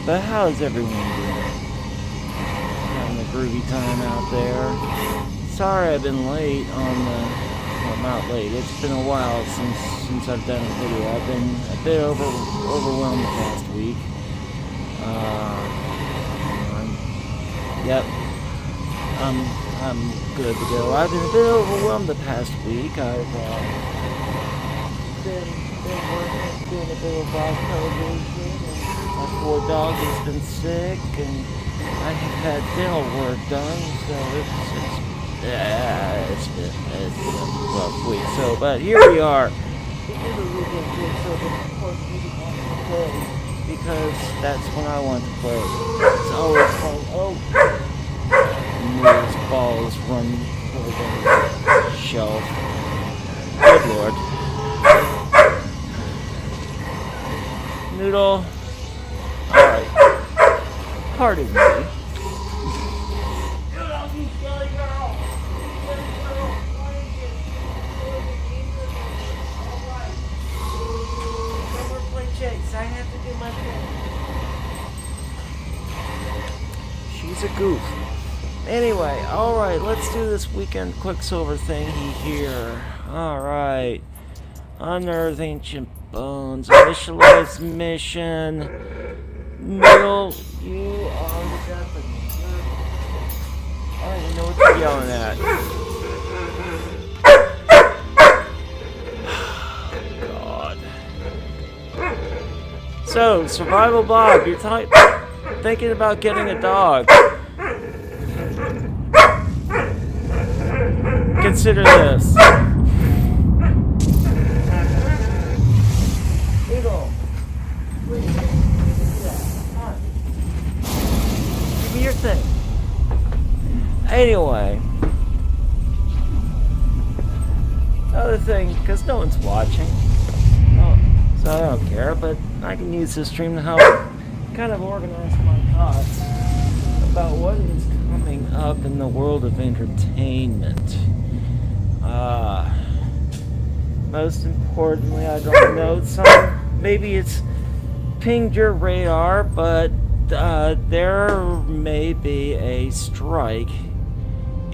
But how's everyone doing? Having a groovy time out there. Sorry I've been late on the... Well, not late. It's been a while since I've done a video. I've been a bit overwhelmed the past week. Yep. I'm good to go. I've been a bit overwhelmed the past week. I've been working, doing a bit of live television, and my poor dog has been sick, and I have had dental work done, so it's been a rough week. So, but here we are. It is a weekend good, so of course we want to play, because that's when I want to play. It's always fun. Oh, these balls run over the shelf. Good lord. Noodle. Alright. Pardon me. I have to do my thing. She's a goof. Anyway, alright, let's do this weekend Quicksilver thingy here. Alright. Unearth ancient bones. Initialize mission. Neil, you are the Japanese. I don't even know what you're yelling at. God. So, Survival Bob, you're thinking about getting a dog. Consider this. Eagle, please, do that. Come on. Give me your thing. Anyway. Another thing, because no one's watching. So I don't care, but I can use this stream to help kind of organize my thoughts about what is coming up in the world of entertainment. Most importantly, I don't know, maybe it's pinged your radar, but there may be a strike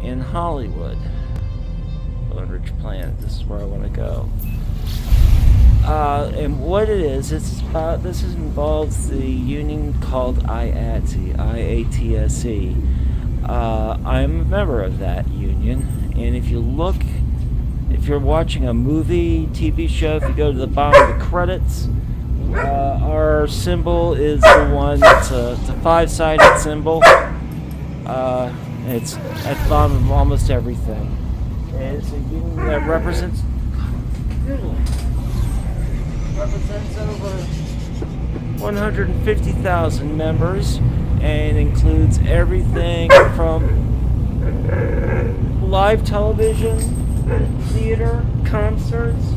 in Hollywood. Lone Ridge Planet, this is where I want to go. And what it is, this involves the union called IATSE, IATSE. I'm a member of that union, and if you're watching a movie, TV show, if you go to the bottom of the credits, our symbol is the one that's it's a 5-sided symbol. It's at the bottom of almost everything. It's a union that represents over 150,000 members and includes everything from live television, theater, concerts.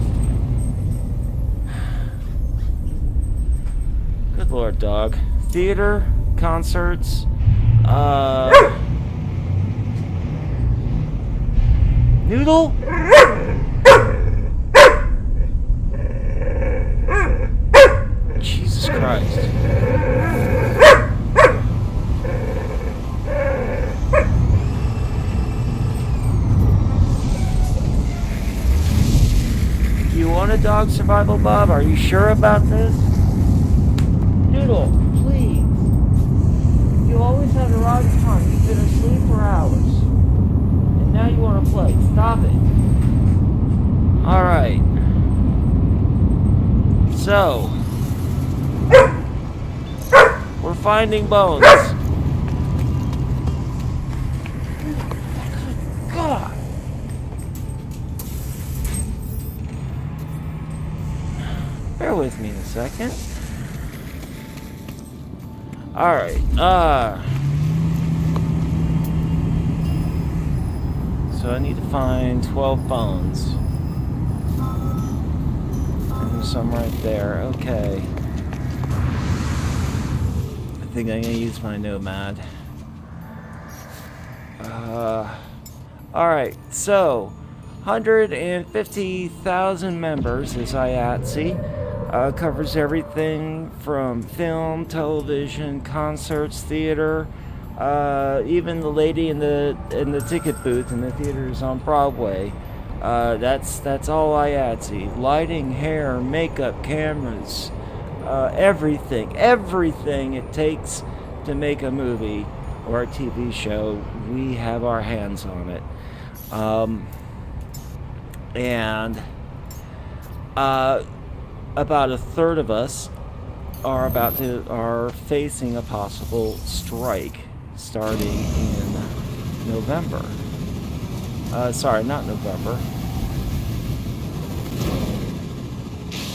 Good lord, dog. Theater, concerts, Noodle? Jesus Christ. Do you want a dog, Survival Bob? Are you sure about this? Noodle, please. You always have the right time. You've been asleep for hours. And now you want to play. Stop it. Alright. So, we're finding bones. God. Bear with me a second. Alright, so I need to find 12 bones. And there's some right there. Okay. I think I'm gonna use my Nomad. Alright, so 150,000 members is IATSE. Covers everything from film, television, concerts, theater, even the lady in the ticket booth in the theaters on Broadway. That's all IATSE. Lighting, hair, makeup, cameras, everything it takes to make a movie or a TV show. We have our hands on it, and about a third of us are facing a possible strike starting in November. Sorry, not November.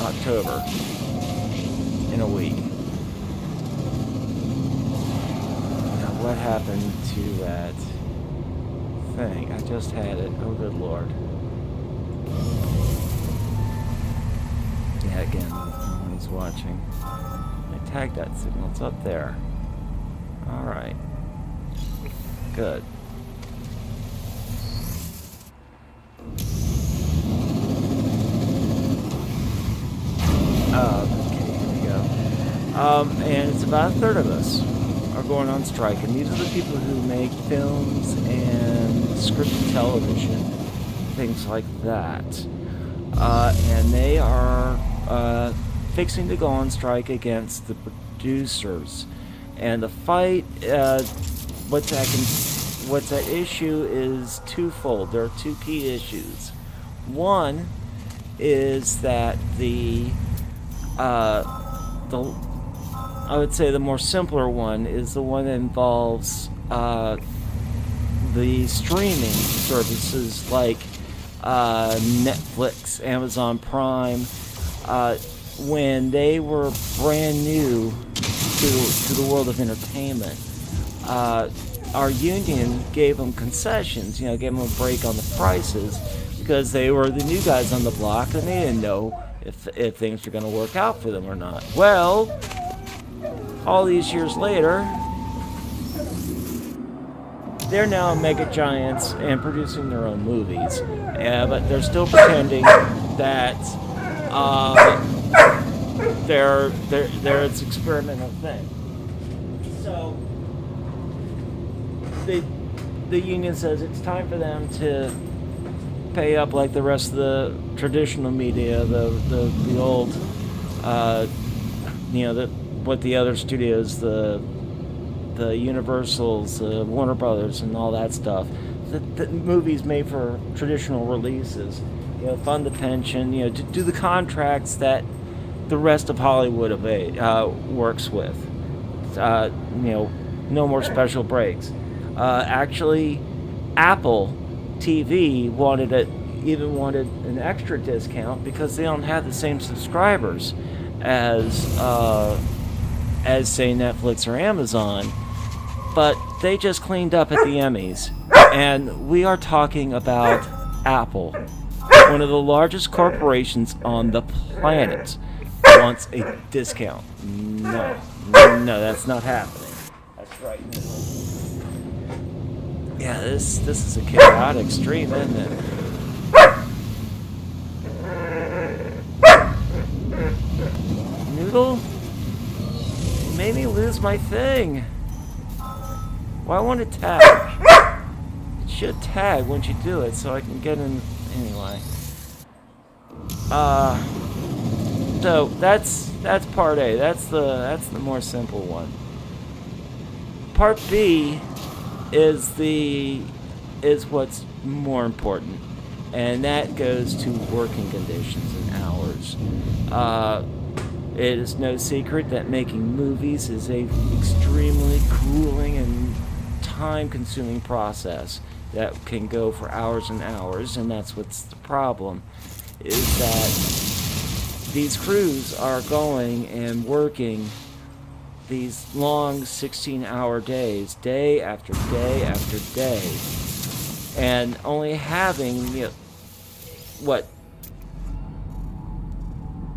October. In a week. Now, what happened to that thing? I just had it. Oh, good Lord. Yeah, again, no one's watching. I tagged that signal. It's up there. Alright. Good. Okay, here we go. And it's about a third of us are going on strike, and these are the people who make films and scripted television, things like that. And they are fixing to go on strike against the producers. And the fight, what's at issue is twofold. There are two key issues. One is that I would say the more simpler one is the one that involves the streaming services like Netflix, Amazon Prime, when they were brand new to the world of entertainment. Our union gave them concessions, gave them a break on the prices because they were the new guys on the block and they didn't know if things were going to work out for them or not. Well, all these years later, they're now mega giants and producing their own movies, but they're still pretending that they're it's experimental thing. So the union says it's time for them to pay up like the rest of the traditional media, the old, what the other studios, the Universals, Warner Brothers, and all that stuff. The movies made for traditional releases, fund the pension, to do the contracts that the rest of Hollywood works with. No more special breaks. Actually, Apple TV wanted an extra discount because they don't have the same subscribers as say Netflix or Amazon, but they just cleaned up at the Emmys, and we are talking about Apple, one of the largest corporations on the planet, wants a discount. No, that's not happening. That's right. Yeah, this is a chaotic stream, isn't it? Noodle? You made me lose my thing. Why won't it tag? It should tag once you do it, so I can get in anyway. So that's part A. That's the more simple one. Part B is what's more important, and that goes to working conditions and hours. It is no secret that making movies is a extremely grueling and time-consuming process that can go for hours and hours, and that's what's the problem, is that these crews are going and working these long 16-hour days, day after day after day, and only having,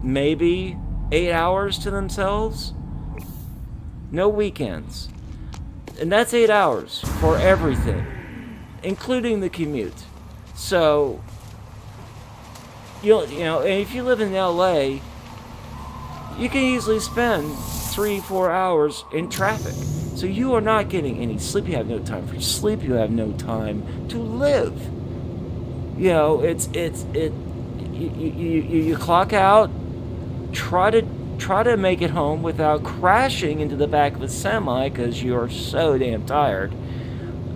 maybe 8 hours to themselves? No weekends. And that's 8 hours for everything, including the commute. So, and if you live in LA, you can easily spend 3-4 hours in traffic. So you are not getting any sleep. You have no time for sleep. You have no time to live. You know, you clock out, try to make it home without crashing into the back of a semi because you're so damn tired,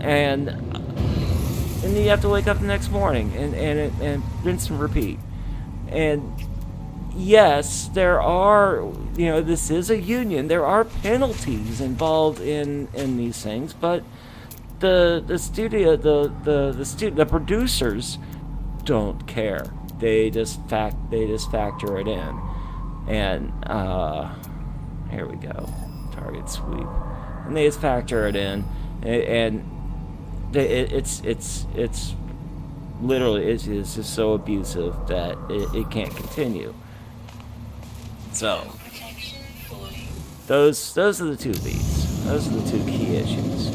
and then you have to wake up the next morning and rinse and repeat. And yes, there are, this is a union. There are penalties involved in these things, but the producers don't care. They just factor it in. And here we go, target sweep, and they just factor it in, and it's literally it's just so abusive that it can't continue. So those are the two beats. Those are the two key issues.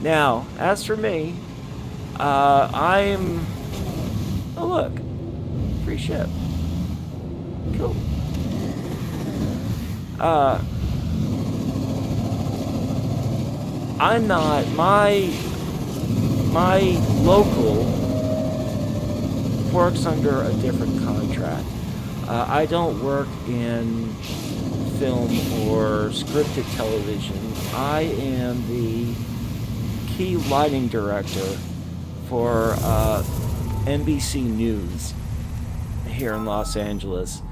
Now, as for me, I'm. Oh look, free ship. Cool. I'm not my local works under a different contract. I don't work in film or scripted television. I am the key lighting director for NBC News here in Los Angeles.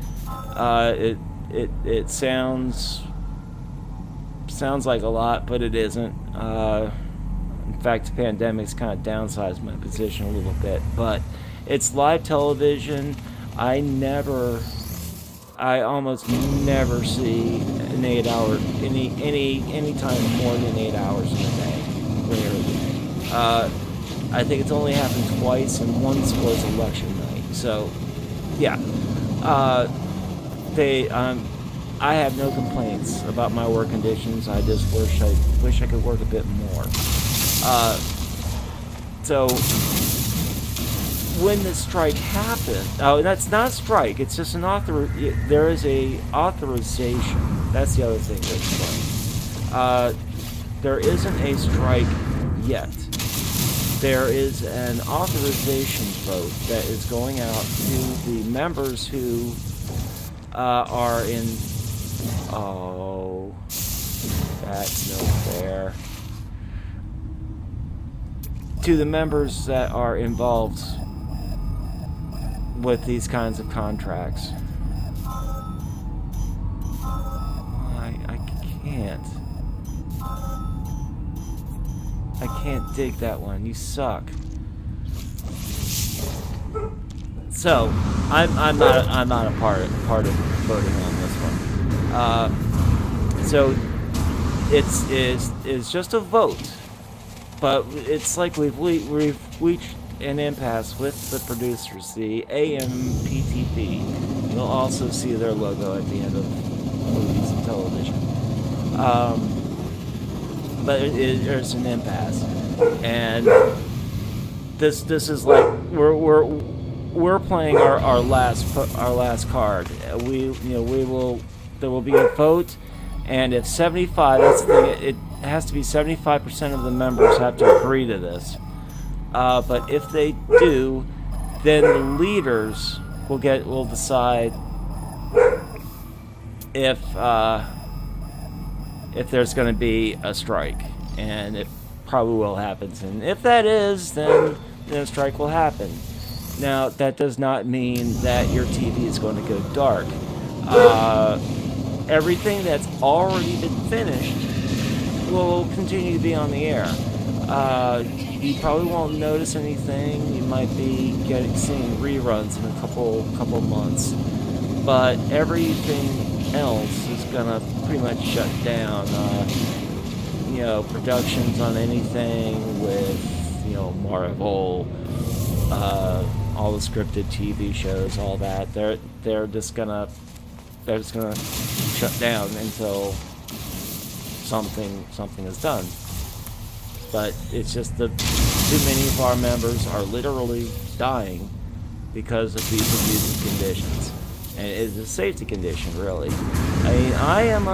It sounds like a lot, but it isn't. In fact, the pandemic's kind of downsized my position a little bit, but it's live television. I almost never see an 8 hour any time more than 8 hours in a day. Rarely. I think it's only happened twice, and once was election night. So, yeah. I have no complaints about my work conditions. I just wish I could work a bit more. So when the strike happened, that's not a strike. It's just there is a authorization. That's the other thing that's right. There isn't a strike yet. There is an authorization vote that is going out to the members who are in. Oh, that's no fair. To the members that are involved with these kinds of contracts. I can't dig that one. You suck. So, I'm not a part of voting on this one. So it's just a vote, but it's like we've reached an impasse with the producers, the AMPTP. You'll also see their logo at the end of movies and television. But there's an impasse, and this is like we're playing our last card. There will be a vote, and if 75, that's the thing, it has to be 75% of the members have to agree to this. But if they do, then the leaders will decide if there's going to be a strike, and it probably will happen. And if that is, then a strike will happen. Now, that does not mean that your TV is going to go dark. Everything that's already been finished will continue to be on the air. You probably won't notice anything. You might be seeing reruns in a couple months, but everything else is gonna pretty much shut down. Productions on anything with Marvel, all the scripted TV shows, all that. They're just gonna shut down until something is done. But it's just that too many of our members are literally dying because of these abusive conditions. And it is a safety condition, really. I mean, I am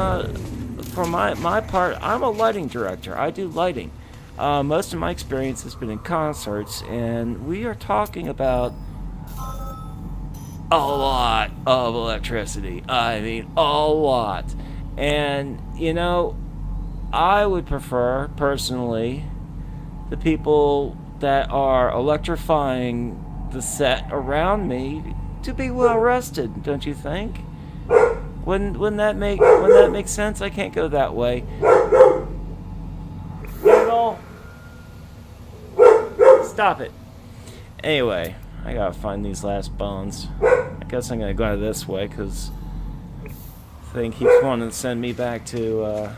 for my part, I'm a lighting director. I do lighting. Most of my experience has been in concerts, and we are talking about a lot of electricity. I mean, a lot. And, you know, I would prefer, personally, the people that are electrifying the set around me to be well rested, don't you think? When that makes sense? I can't go that way. You know? Stop it. Anyway, I gotta find these last bones. I guess I'm gonna go this way because the thing keeps wanting to send me back to.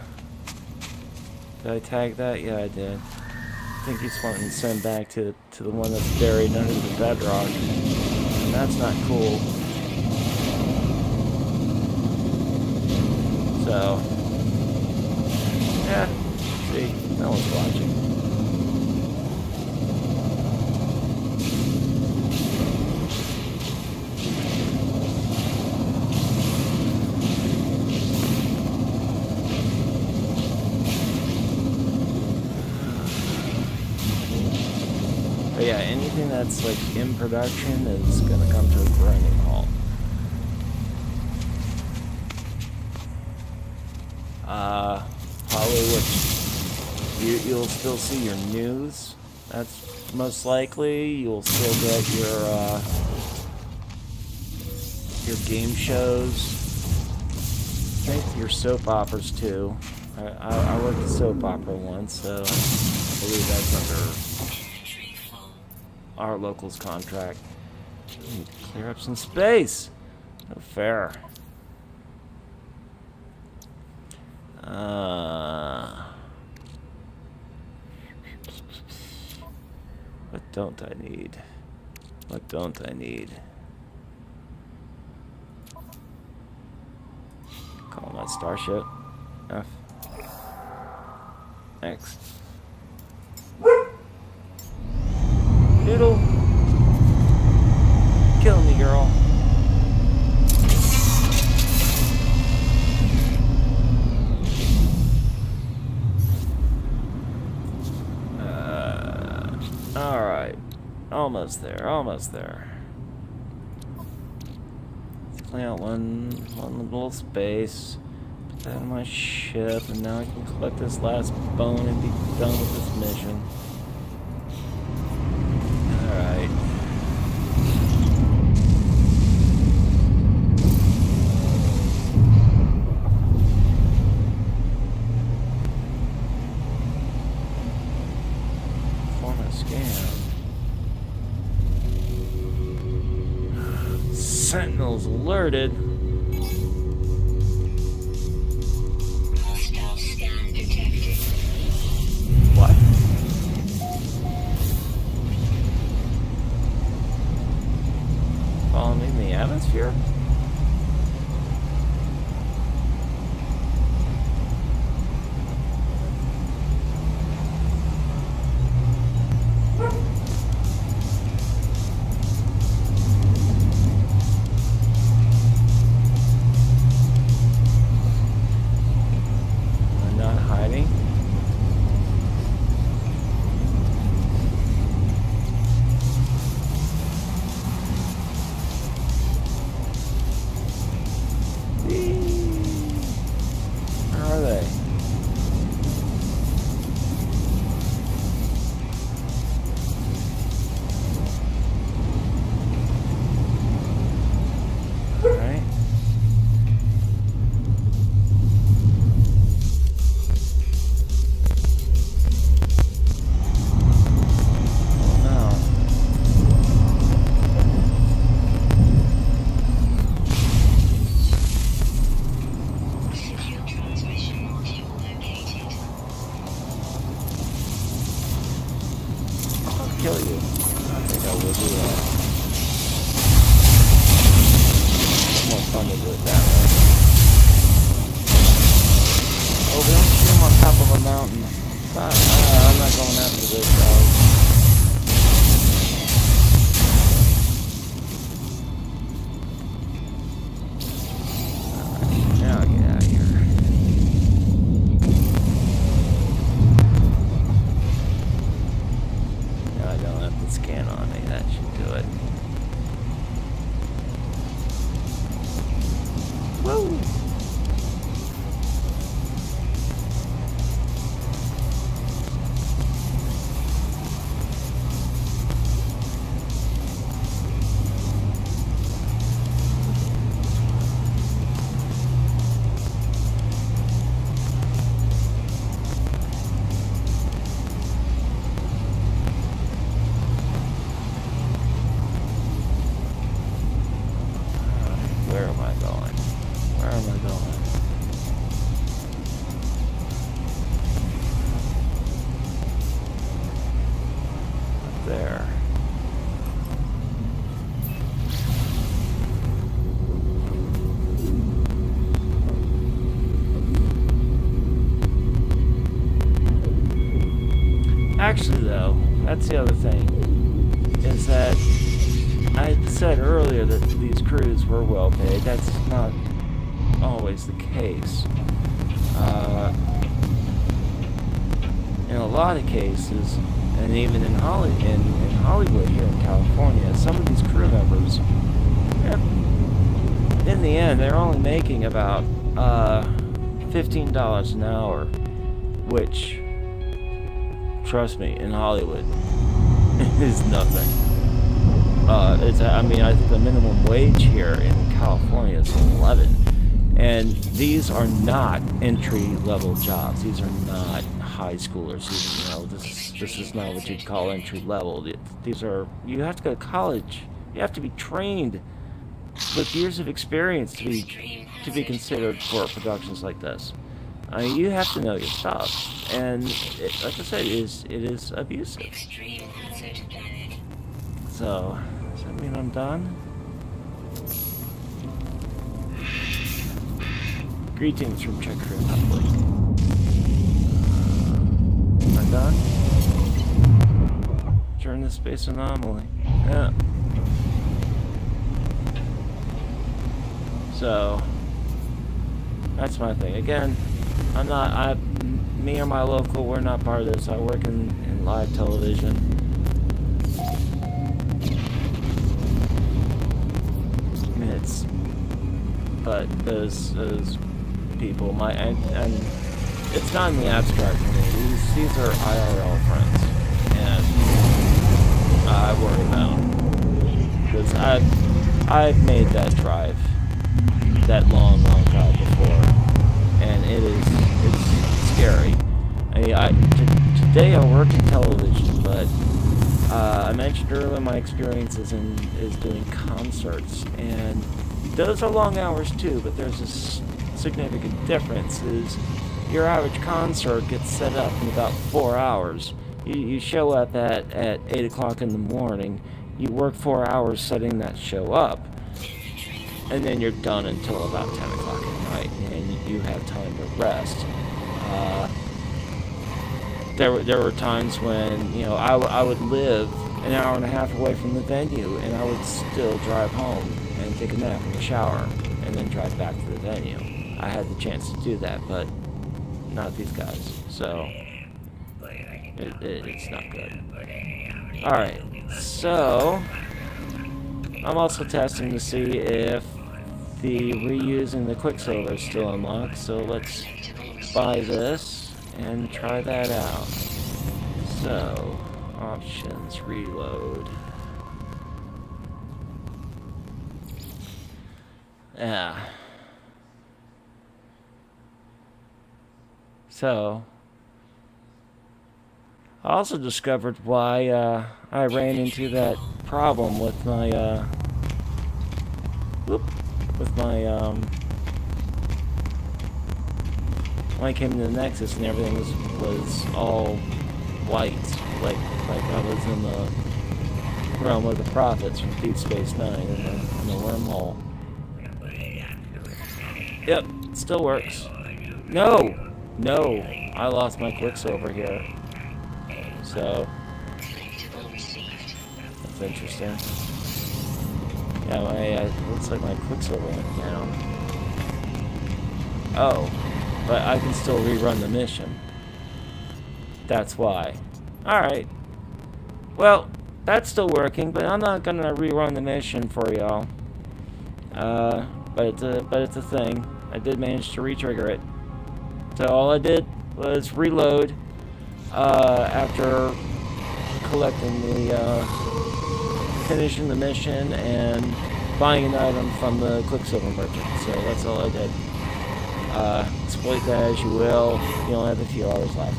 Did I tag that? Yeah, I did. I think he's wanting to send back to the one that's buried under the bedrock. And that's not cool. So, yeah, see, no one's watching. But yeah, anything that's like in production is gonna come to a grinding halt. Probably you'll still see your news. That's most likely. You'll still get your game shows. I think your soap operas too. I worked a soap opera once, so I believe that's under our locals contract. Need to clear up some space. No fair. What don't I need? What don't I need? Call that Starship. F. X. Noodle. Kill me, girl. Alright. Almost there, almost there. Let's clean out one little space. Put that in my ship, and now I can collect this last bone and be done with this mission. Alright. Sentinels alerted. Hostile scan detected. What? Following me in the atmosphere? Woo! Where am I going? Where am I going? Up there. Actually, though, that's the other thing, is that I said earlier that these crews were well paid. That's not always the case. In a lot of cases, and even in Hollywood here in California, some of these crew members, in the end, they're only making about $15 an hour, which, trust me, in Hollywood, is nothing. I think the minimum wage here in California is 11, and these are not entry-level jobs. These are not high schoolers. This is not what you'd call entry-level. These are, you have to go to college. You have to be trained with years of experience to be considered for productions like this. I mean, you have to know your stuff, and like I said, it is abusive. So, does that mean I'm done? Greetings from Czech Republic. Am I done? During the space anomaly. Yeah. So, that's my thing. Again, me or my local, we're not part of this. I work in live television. But those people, and it's not in the abstract community. These are IRL friends, and I worry about them because I've made that drive, that long drive before, and it's scary. Today I work in television, but I mentioned earlier my experiences is doing concerts, and those are long hours too, but there's a significant difference. Is your average concert gets set up in about 4 hours. You show up at 8 o'clock in the morning, you work 4 hours setting that show up, and then you're done until about 10 o'clock at night, and you have time to rest. There were times when, I would live an hour and a half away from the venue, and I would still drive home and take a nap in the shower, and then drive back to the venue. I had the chance to do that, but not these guys, so it's not good. Alright, so I'm also testing to see if the reusing the Quicksilver is still unlocked, so let's buy this and try that out. So, options, reload. Yeah. So, I also discovered why I ran into that problem with my when I came to the Nexus and everything was all white, like I was in the realm of the prophets from Deep Space Nine in the wormhole. Yep, it still works. No, I lost my Quicksilver here. So that's interesting. Yeah, looks like my Quicksilver went down. Oh, but I can still rerun the mission. That's why. Alright. Well, that's still working, but I'm not gonna rerun the mission for y'all. but it's a thing. I did manage to re-trigger it. So all I did was reload after collecting finishing the mission and buying an item from the Quicksilver merchant. So that's all I did. Exploit that as you will. You only have a few hours left.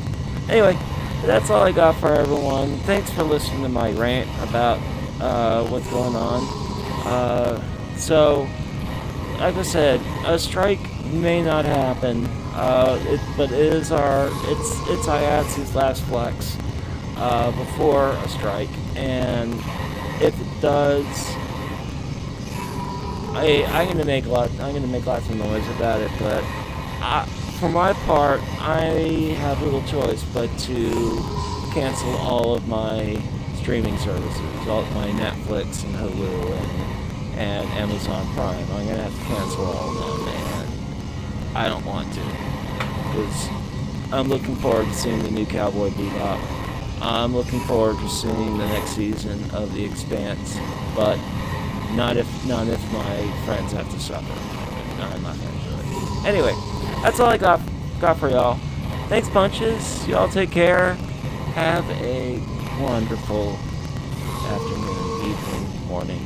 Anyway, that's all I got for everyone. Thanks for listening to my rant about what's going on. So, like I said, a strike may not happen, but it is it's IATSE's last flex before a strike, and if it does, I'm gonna make lots of noise about it. But for my part, I have little choice but to cancel all of my streaming services, all my Netflix and Hulu and Amazon Prime. I'm gonna have to cancel all of them, and I don't want to, because I'm looking forward to seeing the new Cowboy Bebop. I'm looking forward to seeing the next season of The Expanse, but not if my friends have to suffer. I'm not gonna do it. Anyway, that's all I got for y'all. Thanks, bunches. Y'all take care. Have a wonderful afternoon, evening, morning.